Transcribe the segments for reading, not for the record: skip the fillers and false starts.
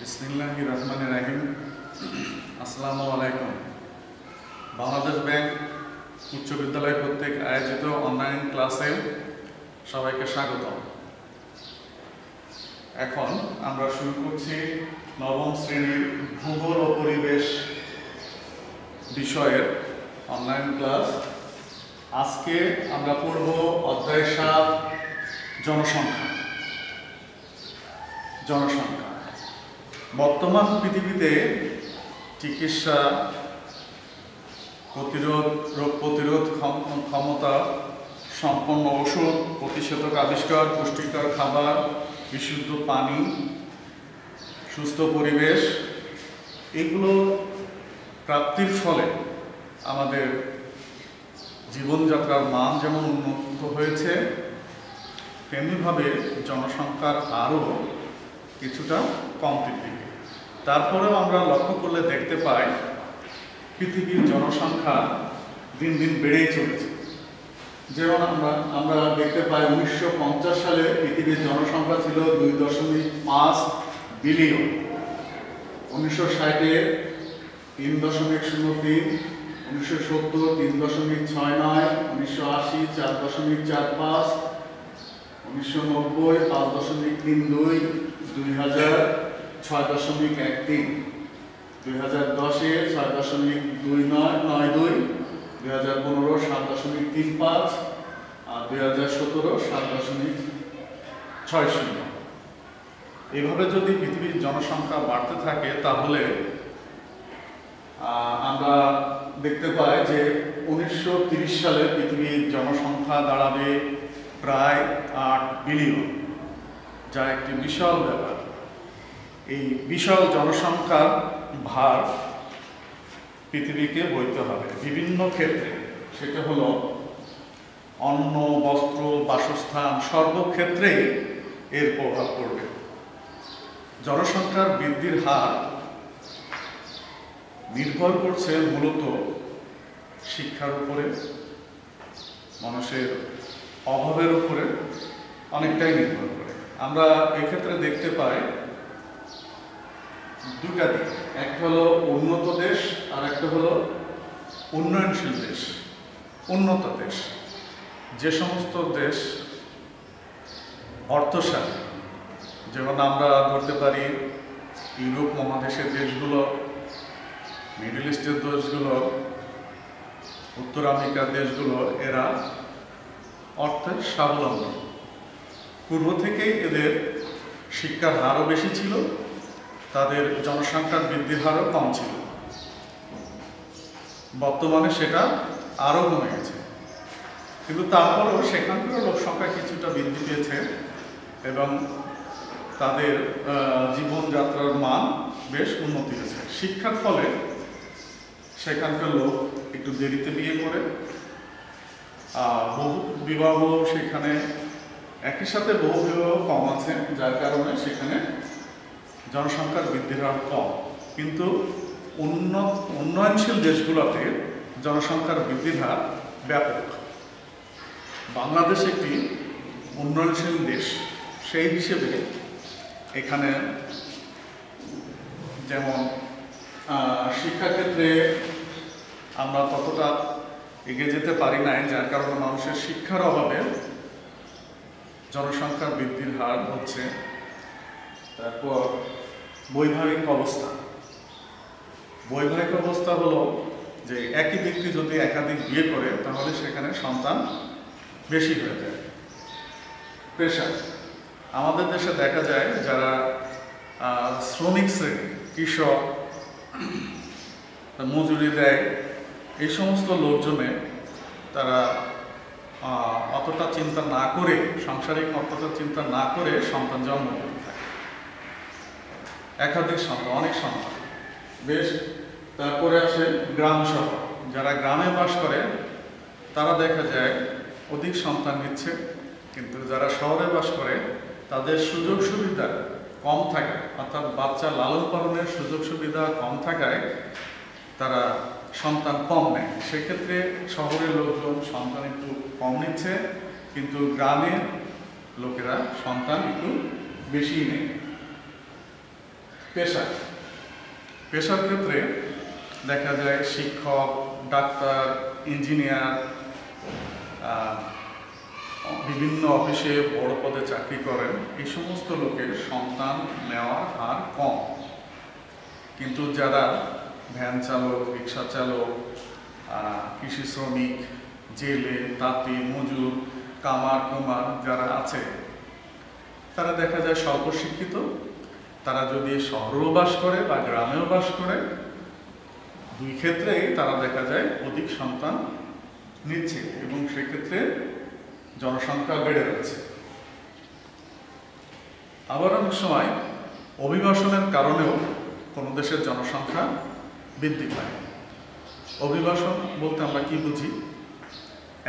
বিসমিল্লাহির রহমানির রহিম। আসসালামু আলাইকুম। বাংলাদেশ ব্যাংক উচ্চ বিদ্যালয় কর্তৃক আয়োজিত অনলাইন ক্লাসে সবাইকে স্বাগত। এখন আমরা শুরু করছি নবম শ্রেণীর ভূগোল ও পরিবেশ বিষয়ের অনলাইন ক্লাস। আজকে আমরা পড়ব অধ্যায় 7 জনসংখ্যা। বর্তমান পৃথিবীতে চিকিৎসা, রোগ প্রতিরোধ ক্ষমতা সম্পন্ন ওষুধ, প্রতিষেধক আবিষ্কার, পুষ্টিকর খাবার, বিশুদ্ধ পানি, সুস্থ পরিবেশ, এগুলো প্রাপ্তির ফলে আমাদের জীবনযাত্রার মান যেমন উন্নত হয়েছে, তেমনিভাবে জনসংখ্যার আরও কিছুটা কমতির দিকে। তারপরেও আমরা লক্ষ্য করলে দেখতে পাই পৃথিবীর জনসংখ্যা দিন দিন বেড়েই চলেছে। যেমন আমরা দেখতে পাই 1950 সালে পৃথিবীর জনসংখ্যা ছিল 2.5 বিলিয়ন, 1960-এ 3.03, 1970 3.69, 1980 4.45, 1990 5.32, 2000 6.13, 2010-এ 6.92, 2015 7.35 আর 2017 7.60। এভাবে যদি পৃথিবীর জনসংখ্যা বাড়তে থাকে তাহলে আমরা দেখতে পাই যে 1930 সালে পৃথিবীর জনসংখ্যা দাঁড়াবে প্রায় 8 বিলিয়ন, যা একটি বিশাল ব্যাপার। এই বিশাল জনসংখ্যার ভার পৃথিবীকে বইতে হবে বিভিন্ন ক্ষেত্রে। সেটা হলো অন্ন, বস্ত্র, বাসস্থান, সর্বক্ষেত্রেই এর প্রভাব পড়বে। জনসংখ্যার বৃদ্ধির হার নির্ভর করছে মূলত শিক্ষার উপরে, মানুষের অভাবের উপরে অনেকটাই নির্ভর করে। আমরা এক্ষেত্রে দেখতে পাই দুটা দিক, একটা হলো উন্নত দেশ আর একটা হলো উন্নয়নশীল দেশ। উন্নত দেশ, যে সমস্ত দেশ অর্থশালী, যেমন আমরা ধরতে পারি ইউরোপ মহাদেশের দেশগুলো, মিডল ইস্টের দেশগুলো, উত্তর আমেরিকার দেশগুলো, এরা অর্থের স্বাবলম্বী। পূর্ব থেকেই এদের শিক্ষার হারও বেশি ছিল, তাদের জনসংখ্যার বৃদ্ধির হারও কম ছিল। বর্তমানে সেটা আরও কমে গেছে, কিন্তু তারপরেও সেখানকার লোক সংখ্যা কিছুটা বৃদ্ধি পেয়েছে এবং তাদের জীবনযাত্রার মান বেশ উন্নতি হয়েছে। শিক্ষার ফলে সেখানকার লোক একটু দেরিতে বিয়ে করে, বহু বিবাহ সেখানে, একই সাথে বহু বিবাহ কম আছে, যার কারণে সেখানে জনসংখ্যার বৃদ্ধির হার কম। কিন্তু উন্নয়নশীল দেশগুলোতে জনসংখ্যার বৃদ্ধির হার ব্যাপক। বাংলাদেশ একটি উন্নয়নশীল দেশ, সেই হিসেবে এখানে যেমন শিক্ষাক্ষেত্রে আমরা ততটা এগিয়ে যেতে পারি নাই, যার কারণে মানুষের শিক্ষার অভাবে জনসংখ্যার বৃদ্ধির হার হচ্ছে। তারপর বৈবাহিক অবস্থা হলো যে একই ব্যক্তি যদি একাধিক বিয়ে করে তাহলে সেখানে সন্তান বেশি হয়ে যায়। পেশা, আমাদের দেশে দেখা যায় যারা শ্রমিক শ্রেণী, কৃষক, মজুরি দেয়, এই সমস্ত লোকজনে তারা অতটা চিন্তা না করে, সাংসারিক অতটা চিন্তা না করে সন্তান জন্ম দিতে থাকে। একাধিক সন্তান, অনেক সন্তান বেশ। তারপরে আসে গ্রাম শহর, যারা গ্রামে বাস করে তারা দেখা যায় অধিক সন্তান নিচ্ছে, কিন্তু যারা শহরে বাস করে তাদের সুযোগ সুবিধা কম থাকে, অর্থাৎ বাচ্চা লালন পালনের সুযোগ সুবিধা কম থাকায় তারা সন্তান কম নেয়। সেক্ষেত্রে শহরের লোকজন সন্তান একটু কম নিচ্ছে, কিন্তু গ্রামের লোকেরা সন্তান একটু বেশি নেয়। পেশা, পেশার ক্ষেত্রে দেখা যায় শিক্ষক, ডাক্তার, ইঞ্জিনিয়ার, বিভিন্ন অফিসে বড় পদে চাকরি করেন, এই সমস্ত লোকের সন্তান নেওয়ার হার কম। কিন্তু যারা ভ্যান চালক, রিক্সা চালক, কৃষি শ্রমিক, জেলে, তাঁতি, মজুর, কামার, কুমার যারা আছে, তারা দেখা যায় স্বল্প শিক্ষিত। তারা যদি শহরেও বাস করে বা গ্রামেও বাস করে, দুই ক্ষেত্রেই তারা দেখা যায় অধিক সন্তান নিচ্ছে এবং সেক্ষেত্রে জনসংখ্যা বেড়ে যাচ্ছে। আবার অনেক সময় অভিবাসনের কারণেও কোনো দেশের জনসংখ্যা বৃদ্ধি পায়। অভিবাসন বলতে আমরা কি বুঝি?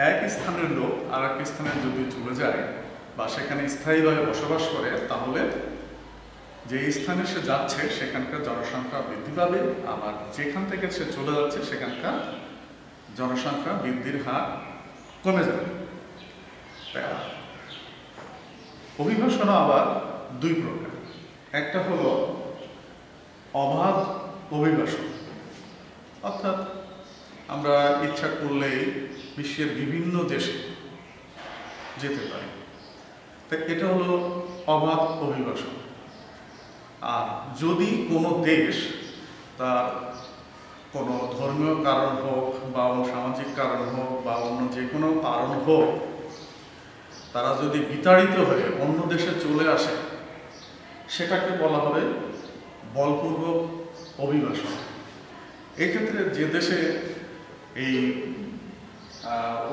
এক স্থানের লোক আর এক স্থানে যদি চলে যায় বা সেখানে স্থায়ীভাবে বসবাস করে, তাহলে যে স্থানে সে যাচ্ছে সেখানকার জনসংখ্যা বৃদ্ধি পাবে, আবার যেখান থেকে সে চলে যাচ্ছে সেখানকার জনসংখ্যা বৃদ্ধির হার কমে যাবে। অভিবাসনও আবার দুই প্রকার। একটা হলো অবাধ অভিবাসন, অর্থাৎ আমরা ইচ্ছা করলেই বিশ্বের বিভিন্ন দেশে যেতে পারি, তাই এটা হলো অবাধ অভিবাসন। আর যদি কোনো দেশ তার কোনো ধর্মীয় কারণ হোক বা সামাজিক কারণ হোক বা অন্য যে কোনো কারণ হোক, তারা যদি বিতাড়িত হয়ে অন্য দেশে চলে আসে, সেটাকে বলা হবে বলপূর্বক অভিবাসন। এক্ষেত্রে যে দেশে এই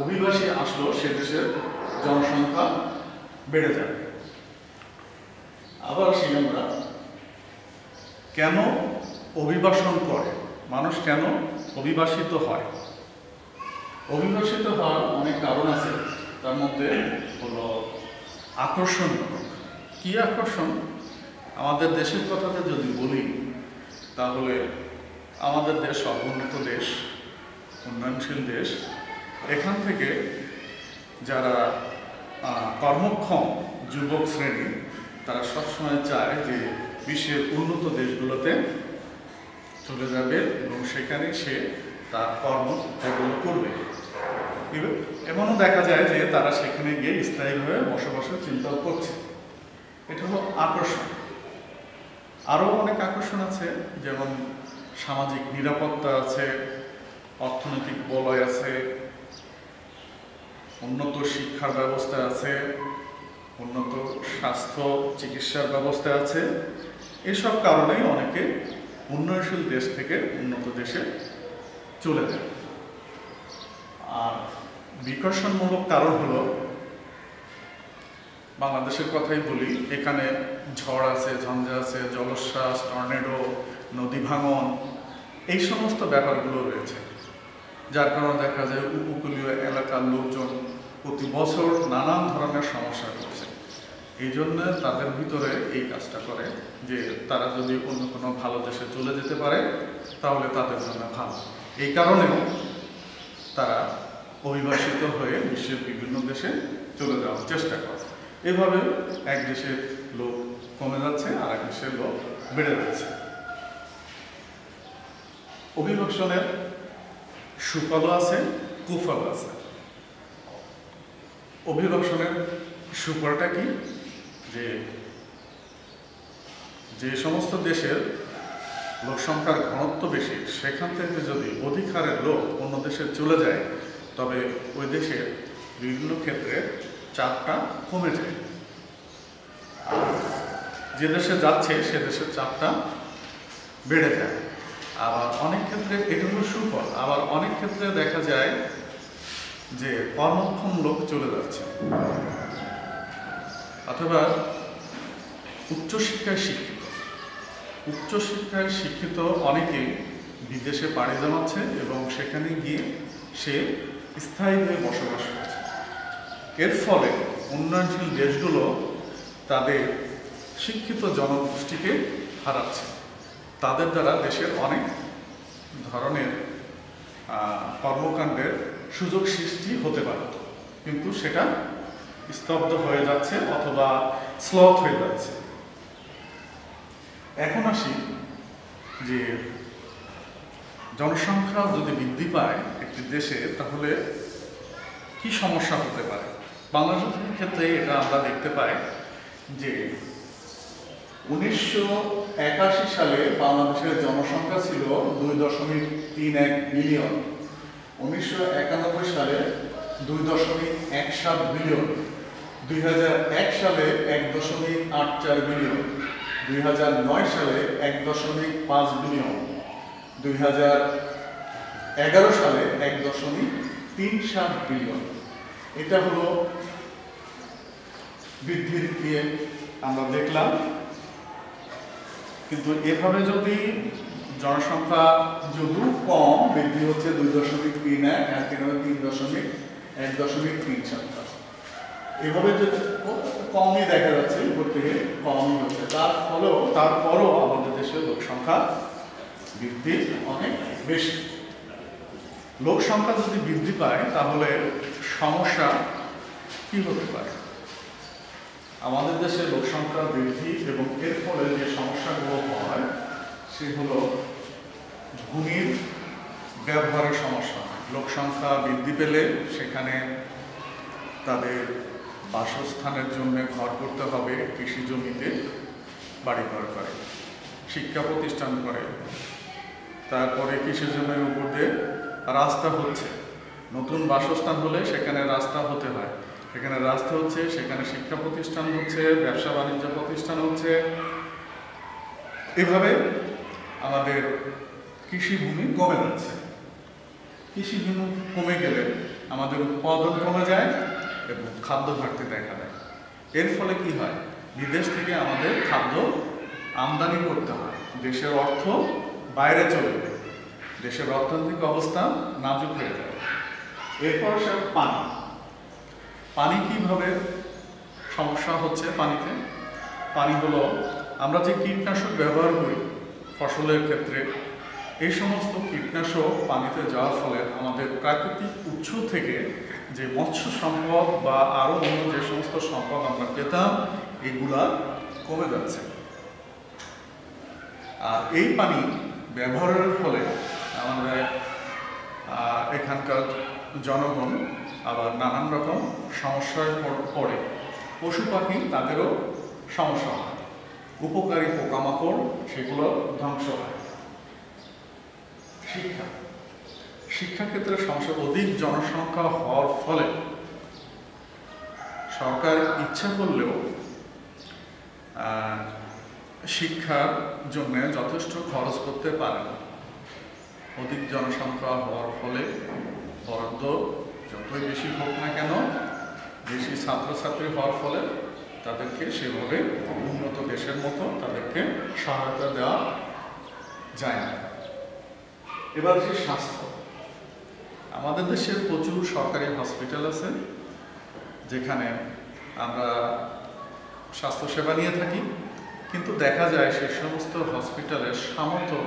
অভিবাসী আসলো সে দেশের জনসংখ্যা বেড়ে যাবে। আবার সেই আমরা কেন অভিবাসন করে, মানুষ কেন অভিবাসিত হয়? অভিবাসিত হওয়ার অনেক কারণ আছে, তার মধ্যে হলো আকর্ষণ। কি আকর্ষণ? আমাদের দেশের কথাতে যদি বলি, তাহলে আমাদের দেশ অবুন্নত দেশ, উন্নয়নশীল দেশ। এখান থেকে যারা কর্মক্ষম যুবক শ্রেণী, তারা সবসময় চায় যে বিশ্বের উন্নত দেশগুলোতে চলে যাবে এবং সেখানে সে তার কর্ম যেগুলো করবে। এমনও দেখা যায় যে তারা সেখানে গিয়ে স্থায়ীভাবে বসবাসের চিন্তাও করছে। এটা হলো আকর্ষণ। আরও অনেক আকর্ষণ আছে, যেমন সামাজিক নিরাপত্তা আছে, অর্থনৈতিক বলয় আছে, উন্নত শিক্ষার ব্যবস্থা আছে, উন্নত স্বাস্থ্য চিকিৎসার ব্যবস্থা আছে। এসব কারণেই অনেকে উন্নয়নশীল দেশ থেকে উন্নত দেশে চলে যায়। আর বিকর্ষণমূলক কারণ হলো, বাংলাদেশের কথাই বলি, এখানে ঝড় আছে, ঝঞ্ঝা আছে, জলোচ্ছ্বাস, টর্নেডো, নদী ভাঙন, এই সমস্ত ব্যাপারগুলো রয়েছে, যার কারণে দেখা যায় উপকূলীয় এলাকার লোকজন প্রতি বছর নানান ধরনের সমস্যা করছে। এই জন্য তাদের ভিতরে এই কাজটা করে যে তারা যদি অন্য কোনো ভালো দেশে চলে যেতে পারে তাহলে তাদের জন্য ভালো। এই কারণেও তারা অভিবাসিত হয়ে বিশ্বের বিভিন্ন দেশে চলে যাওয়ার চেষ্টা করে। এভাবে এক দেশের লোক কমে যাচ্ছে আর এক দেশের লোক বেড়ে যাচ্ছে। অভিবাসনের সুফলও আছে, কুফলও আছে। অভিবাসনের সুফলটা কি? যে সমস্ত দেশের লোক সংখ্যার ঘনত্ব বেশি, সেখান থেকে যদি অধিক হারের লোক অন্য দেশে চলে যায়, তবে ওই দেশের বিভিন্ন ক্ষেত্রে চাপটা কমে যায়। যে দেশে যাচ্ছে সে দেশের চাপটা বেড়ে যায়। আবার অনেক ক্ষেত্রে এটা হলো সুফল। আবার অনেক ক্ষেত্রে দেখা যায় যে কর্মক্ষম লোক চলে যাচ্ছে, অথবা উচ্চশিক্ষায় শিক্ষিত অনেকেই বিদেশে পাড়ি জমাচ্ছে এবং সেখানে গিয়ে সে স্থায়ীভাবে বসবাস করছে। এর ফলে উন্নয়নশীল দেশগুলো তাদের শিক্ষিত জনগোষ্ঠীকে হারাচ্ছে। তাদের দ্বারা দেশের অনেক ধরনের কর্মকাণ্ডের সুযোগ সৃষ্টি হতে পারে, কিন্তু সেটা স্তব্ধ হয়ে যাচ্ছে অথবা স্লথ হয়ে যাচ্ছে। এখন আসি যে জনসংখ্যা যদি বৃদ্ধি পায় একটি দেশে তাহলে কি সমস্যা হতে পারে। বাংলাদেশের ক্ষেত্রে এটা আমরা দেখতে পাই যে 1981 সালে বাংলাদেশের জনসংখ্যা ছিল 2.31 বিলিয়ন, 1991 সালে 2.17 বিলিয়ন, 2001 সালে 1.84 বিলিয়ন, 2009 সালে 1.5 বিলিয়ন, 2011 সালে 1.37 বিলিয়ন। এটা হলো বৃদ্ধির দিয়ে আমরা দেখলাম। কিন্তু এভাবে যদি জনসংখ্যা যদিও কম, বৃদ্ধি হচ্ছে 2.31, আর 3.1.37, এভাবে যদি কমই দেখা যাচ্ছে, উপর থেকে কমই হচ্ছে, তারপরও আমাদের দেশে লোক সংখ্যা বৃদ্ধি অনেক বেশি। লোক সংখ্যা যদি বৃদ্ধি পায় তাহলে সমস্যা কি হতে পারে। আমাদের দেশে লোক সংখ্যা বৃদ্ধি এবং এর ফলে যে সমস্যাগুলো হয় সে হলো ভূমির ব্যবহারের সমস্যা। লোক সংখ্যা বৃদ্ধি পেলে সেখানে তাদের বাসস্থানের জন্য ঘর করতে হবে, কৃষি জমিতে বাড়িঘর করে, শিক্ষা প্রতিষ্ঠান করে, তারপরে কৃষি জমির উপর দিয়ে রাস্তা হচ্ছে, নতুন বাসস্থান হলে সেখানে রাস্তা হতে হয়, সেখানে রাস্তা হচ্ছে, সেখানে শিক্ষা প্রতিষ্ঠান হচ্ছে, ব্যবসা বাণিজ্য প্রতিষ্ঠান হচ্ছে। এভাবে আমাদের কৃষিভূমি কমে যাচ্ছে। কৃষিভূমি কমে গেলে আমাদের উৎপাদন কমে যায় এবং খাদ্য ঘাটতি দেখা দেয়। এর ফলে কি হয়, বিদেশ থেকে আমাদের খাদ্য আমদানি করতে হয়, দেশের অর্থ বাইরে চলে যায়, দেশের অর্থনৈতিক অবস্থা নাজুক হয়ে যায়। এরপর সে পানি কিভাবে সমস্যা হচ্ছে। পানি হলো আমরা যে কীটনাশক ব্যবহার করি ফসলের ক্ষেত্রে, এই সমস্ত কীটনাশক পানিতে যাওয়ার ফলে আমাদের প্রাকৃতিক উৎস থেকে যে মৎস্য সম্পদ বা আরও অন্য যে সমস্ত সম্পদ আমরা পেতাম এগুলা কমে যাচ্ছে। আর এই পানি ব্যবহারের ফলে আমাদের এখানকার জনগণ আবার নানান রকম সমস্যায় পড়ে। পশু পাখি তাদেরও সমস্যা হয়, উপকারী পোকামাকড় সেগুলো ধ্বংস হয়। শিক্ষাক্ষেত্রে সমস্যা, অধিক জনসংখ্যা হওয়ার ফলে সরকার ইচ্ছা করলেও শিক্ষার জন্য যথেষ্ট খরচ করতে পারে না। অধিক জনসংখ্যা হওয়ার ফলে বরাদ্দ যতই বেশি হোক না কেন, বেশি ছাত্রছাত্রী হওয়ার ফলে তাদেরকে সেভাবে উন্নত দেশের মতো তাদেরকে সহায়তা দেওয়া যায় না। এবার যে স্বাস্থ্য, আমাদের দেশের প্রচুর সরকারি হসপিটাল আছে যেখানে আমরা স্বাস্থ্যসেবা নিয়ে থাকি, কিন্তু দেখা যায় সে সমস্ত হসপিটালের সামর্থ্য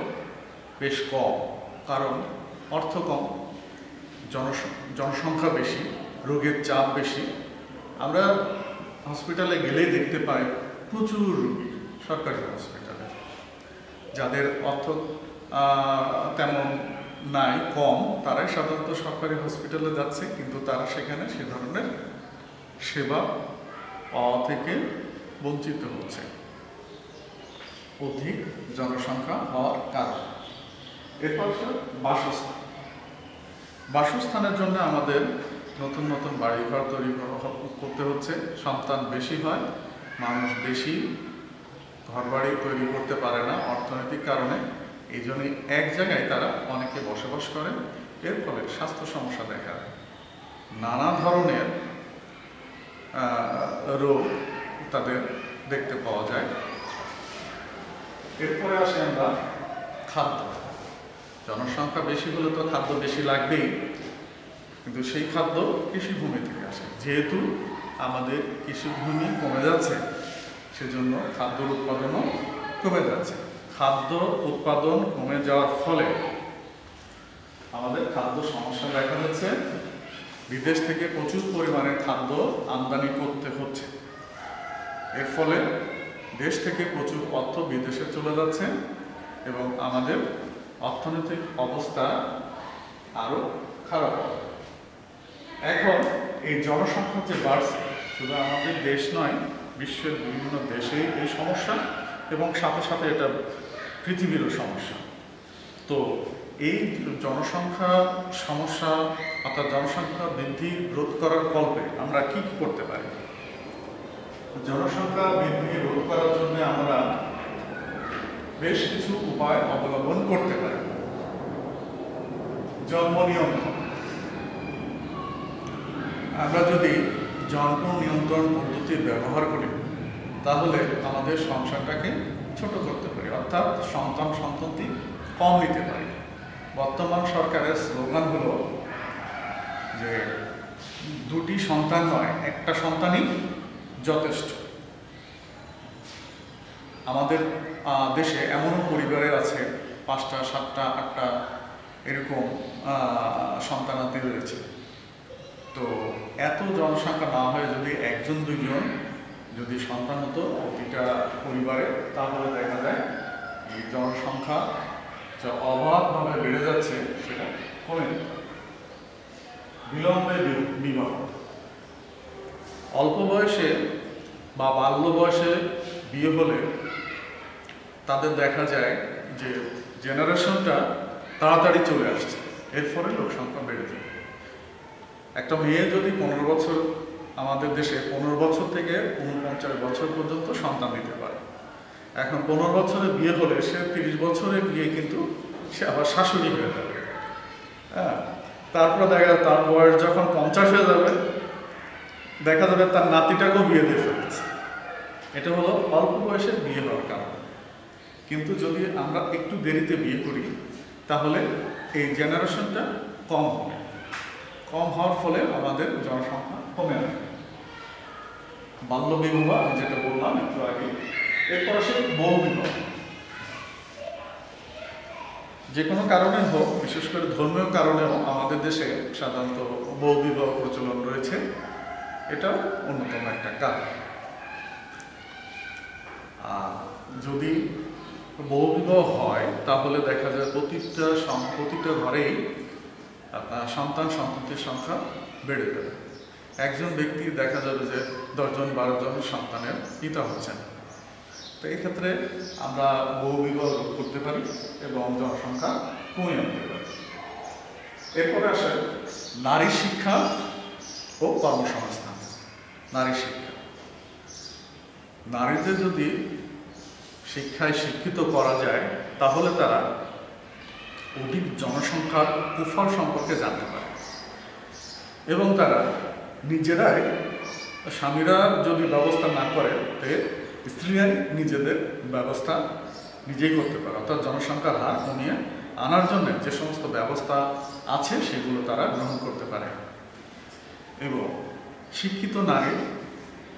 বেশ কম, কারণ অর্থ কম, জনসংখ্যা বেশি, রোগের চাপ বেশি। আমরা হসপিটালে গেলেই দেখতে পাই প্রচুর রোগী সরকারি হসপিটালে, যাদের অর্থ তেমন নাই, কম, তারাই সাধারণত সরকারি হসপিটালে যাচ্ছে, কিন্তু তারা সেখানে সে ধরনের সেবা পাওয়া থেকে বঞ্চিত হচ্ছে অধিক জনসংখ্যা হওয়ার কারণে। এরপর বাসস্থানের জন্য আমাদের নতুন নতুন বাড়িঘর তৈরি করতে হচ্ছে। সন্তান বেশি হয়, মানুষ বেশি ঘরবাড়ি তৈরি করতে পারে না অর্থনৈতিক কারণে, এই জন্যই এক জায়গায় তারা অনেকে বসবাস করে। এর ফলে স্বাস্থ্য সমস্যা দেখা দেয়, নানা ধরনের রোগ তাদের দেখতে পাওয়া যায়। এরপরে আসে আমরা খাদ্য। জনসংখ্যা বেশি হলে তো খাদ্য বেশি লাগবেই, কিন্তু সেই খাদ্য কৃষিভূমি থেকে আসে। যেহেতু আমাদের কৃষিভূমি কমে যাচ্ছে, সেজন্য খাদ্যর উৎপাদনও কমে যাচ্ছে। খাদ্য উৎপাদন কমে যাওয়ার ফলে আমাদের খাদ্য সমস্যা দেখা যাচ্ছে। বিদেশ থেকে প্রচুর পরিমাণে খাদ্য আমদানি করতে হচ্ছে। এর ফলে দেশ থেকে প্রচুর অর্থ বিদেশে চলে যাচ্ছে এবং আমাদের অর্থনৈতিক অবস্থা আরও খারাপ হবে। এখন এই জনসংখ্যা যে বাড়ছে, শুধু আমাদের দেশ নয়, বিশ্বের বিভিন্ন দেশেই এই সমস্যা এবং সাথে সাথে এটা পৃথিবীরও সমস্যা। তো এই জনসংখ্যা সমস্যা অর্থাৎ জনসংখ্যা বৃদ্ধি রোধ করার কল্পে আমরা কি কি করতে পারি? জনসংখ্যা বৃদ্ধি রোধ করার জন্য আমরা বেশ কিছু উপায় অবলম্বন করতে পারি। জন্ম নিয়ন্ত্রণ। আমরা যদি জন্ম নিয়ন্ত্রণ পদ্ধতি ব্যবহার করি তাহলে আমাদের সংসারটাকে ছোট করতে পারি, অর্থাৎ সন্তানটি কম নিতে পারি। বর্তমান সরকারের স্লোগান হলো যে 2টি সন্তান নয়, একটা সন্তানই যথেষ্ট। আমাদের দেশে এমনও পরিবারের আছে 5টা 7টা 8টা এরকম সন্তানাদি রয়েছে। তো এত জনসংখ্যা না হয়ে যদি 1-2জন যদি সন্তান হতো প্রতিটা পরিবারে, তাহলে দেখা যায় এই জনসংখ্যা যা অবাধভাবে বেড়ে যাচ্ছে সেটা কমে যেত। বিলম্বে বিবাহ। অল্প বয়সে বা বাল্য বয়সে বিয়ে হলে তাদের দেখা যায় যে জেনারেশনটা তাড়াতাড়ি চলে আসছে, এর ফলে লোক সংখ্যা বেড়ে যায়। একটা মেয়ে যদি 15 বছর, আমাদের দেশে 15 বছর থেকে 49 বছর পর্যন্ত সন্তান নিতে পারে। এখন 15 বছরে বিয়ে হলে সে 30 বছরে বিয়ে কিন্তু সে আবার শাশুড়ি হয়ে যাবে। হ্যাঁ, তারপরে দেখা যাবে তার বয়স যখন 50 হয়ে যাবে, দেখা যাবে তার নাতিটাকেও বিয়ে দিয়ে ফেলতেছে। এটা হলো অল্প বয়সে বিয়ে হওয়ার কারণ। কিন্তু যদি আমরা একটু দেরিতে বিয়ে করি তাহলে এই জেনারেশনটা কম হবে। কম হওয়ার ফলে আমাদের জনসংখ্যা কমে আসবে। বাল্যবিবাহ আমি যেটা বললাম একটু আগে। এরপর আসে বহুবিবাহ। যে কোনো কারণে হোক, বিশেষ করে ধর্মীয় কারণেও আমাদের দেশে সাধারণত বহুবিবাহ প্রচলন রয়েছে। এটাও অন্যতম একটা কারণ। যদি বহুবিবাহ হয় তাহলে দেখা যায় প্রতিটা ঘরেই সন্তানটির সংখ্যা বেড়ে যাবে। একজন ব্যক্তি দেখা যাবে যে 10-12 সন্তানের পিতা হচ্ছেন। তো এই ক্ষেত্রে আমরা বহুবিবাহ রোধ করতে পারি এবং জনসংখ্যা কমিয়ে আনতে পারি। এরপরে আসে নারী শিক্ষা ও কর্মসংস্থান। নারী শিক্ষা। নারীদের যদি শিক্ষায় শিক্ষিত করা যায় তাহলে তারা অধিক জনসংখ্যার কুফল সম্পর্কে জানতে পারে এবং তারা নিজেরাই, স্বামীরা যদি ব্যবস্থা না করে স্ত্রীরাই নিজেদের ব্যবস্থা নিজেই করতে পারে। অর্থাৎ জনসংখ্যার হার কমিয়ে আনার জন্য যে সমস্ত ব্যবস্থা আছে সেগুলো তারা গ্রহণ করতে পারে এবং শিক্ষিত নারী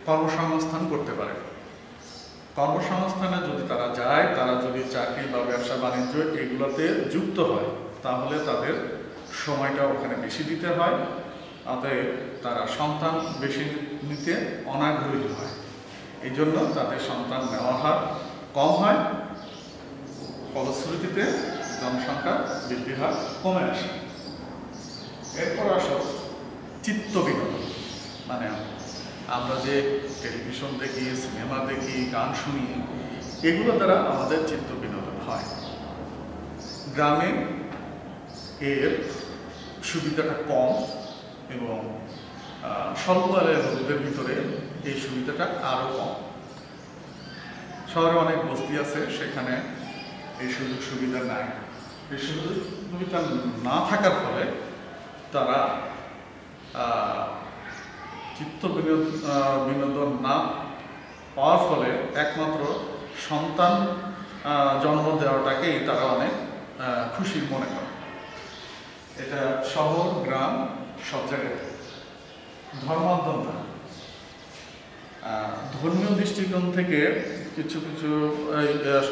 কর্মসংস্থান করতে পারে। কর্মসংস্থানে যদি তারা যায়, তারা যদি চাকরি বা ব্যবসা বাণিজ্য এগুলোতে যুক্ত হয় তাহলে তাদের সময়টা ওখানে বেশি দিতে হয়, অতএব তারা সন্তান বেশি নিতে অনাগ্রহী হয়। এই জন্য তাদের সন্তান নেওয়ার হার কম হয়, ফলশ্রুতিতে জনসংখ্যা বৃদ্ধির হার কমে আসে। এরপর আসো চিত্ত বিনোদন। মানে আমরা যে টেলিভিশন দেখি, সিনেমা দেখি, গান শুনি, এগুলো দ্বারা আমাদের চিত্ত বিনোদন হয়। গ্রামে এর সুবিধাটা কম এবং স্বল্প আয়ের লোকদের ভিতরে এই সুবিধাটা আরও কম। শহরে অনেক বস্তি আছে, সেখানে এই সুযোগ সুবিধা নাই। এই সুযোগ সুবিধা না থাকার ফলে তারা চিত্ত বিনোদন না পাওয়ার ফলে একমাত্র সন্তান জন্ম দেওয়াটাকেই তারা অনেক খুশি মনে করে। এটা শহর গ্রাম সব জায়গায়। ধর্মান্তর, ধর্মীয় দৃষ্টিকোণ থেকে কিছু কিছু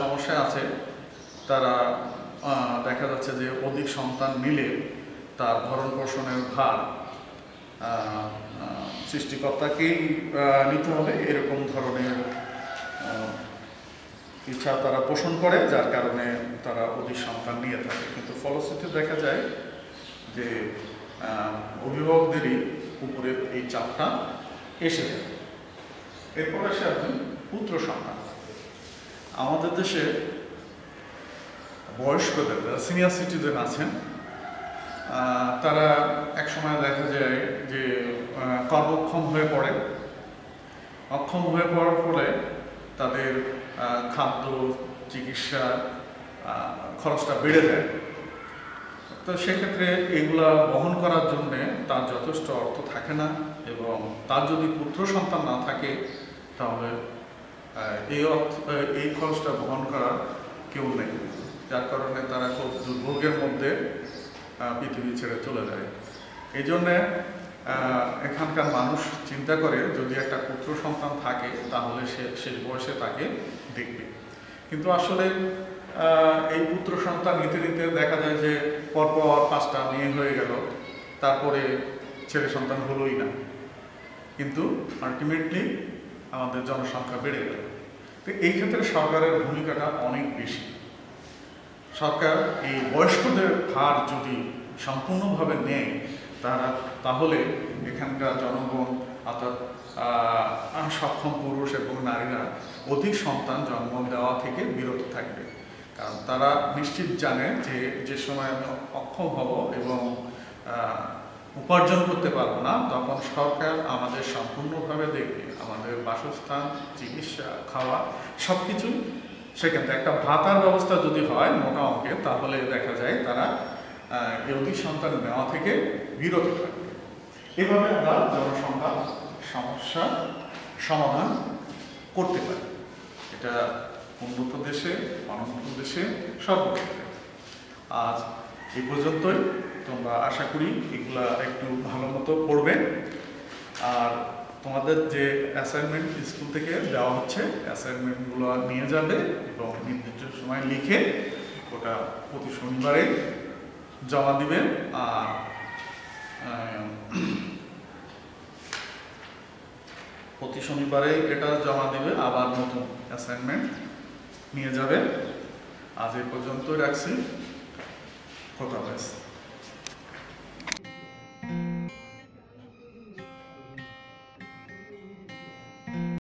সমস্যা আছে। তারা দেখা যাচ্ছে যে অধিক সন্তান নিলে তার ভরণ পোষণের ভার সৃষ্টিকর্তাকেই নিতে হবে, এরকম ধরনের ইচ্ছা তারা পোষণ করে, যার কারণে তারা অধিক সন্তান নিয়ে থাকে। কিন্তু ফলশ্রুতিতে দেখা যায় যে অভিভাবকদেরই উপরে এই চাপটা এসে যায়। এরপর আসে একজন পুত্র সন্তান। আমাদের দেশে বয়স্কদের, সিনিয়র সিটিজেন আছেন, তারা একসময় দেখা যায় যে কর্মক্ষম হয়ে পড়ে। অক্ষম হয়ে পড়ার ফলে তাদের খাদ্য, চিকিৎসা খরচটা বেড়ে যায়। তো সেক্ষেত্রে এগুলা বহন করার জন্যে তার যথেষ্ট অর্থ থাকে না, এবং তার যদি পুত্র সন্তান না থাকে তাহলে এই খরচটা বহন করার কেউ নেই, যার কারণে তারা খুব দুর্ভোগের মধ্যে পৃথিবী ছেড়ে চলে যায়। এই জন্যে এখানকার মানুষ চিন্তা করে যদি একটা পুত্র সন্তান থাকে তাহলে সে শেষ বয়সে তাকে দেখবে। কিন্তু আসলে এই পুত্র সন্তান নিতে নিতে দেখা যায় যে পরপর 5টা মেয়ে হয়ে গেল, তারপরে ছেলে সন্তান হলোই না, কিন্তু আলটিমেটলি আমাদের জনসংখ্যা বেড়ে গেল। তো এই ক্ষেত্রে সরকারের ভূমিকাটা অনেক বেশি। সরকার এই বয়স্কদের হার যদি সম্পূর্ণভাবে নেয় তাহলে এখানকার জনগণ, অর্থাৎ সক্ষম পুরুষ এবং নারীরা অধিক সন্তান জন্ম দেওয়া থেকে বিরত থাকবে। কারণ তারা নিশ্চিত জানে যে সময় আমি অক্ষম হব এবং উপার্জন করতে পারবো না, তখন সরকার আমাদের সম্পূর্ণভাবে দেখবে, আমাদের বাসস্থান, চিকিৎসা, খাওয়া সব কিছুই সেখান থেকে। একটা ভাতার ব্যবস্থা যদি হয় মোটা অঙ্কে, তাহলে দেখা যায় তারা অধিক সন্তান নেওয়া থেকে বিরত থাকবে। এভাবে আমরা জনসংখ্যা সমস্যার সমাধান করতে পারি। এটা উন্নত দেশে, অনুন্নত দেশে, সর্বক্ষেত্রে। আজ এই পর্যন্তই। তোমরা আশা করি এগুলা একটু ভালো মতো পড়বে। আর তোমাদের যে অ্যাসাইনমেন্ট স্কুল থেকে দেওয়া হচ্ছে, অ্যাসাইনমেন্টগুলো নিয়ে যাবে এবং নির্দিষ্ট সময় লিখে ওটা প্রতি শনিবারে জমা দিবেন। আর প্রতি শনিবারে এটা জমা দিবে, আবার নতুন অ্যাসাইনমেন্ট নিয়ে যাবেন। আজ এই পর্যন্ত রাখছি। খোদা হাফেজ।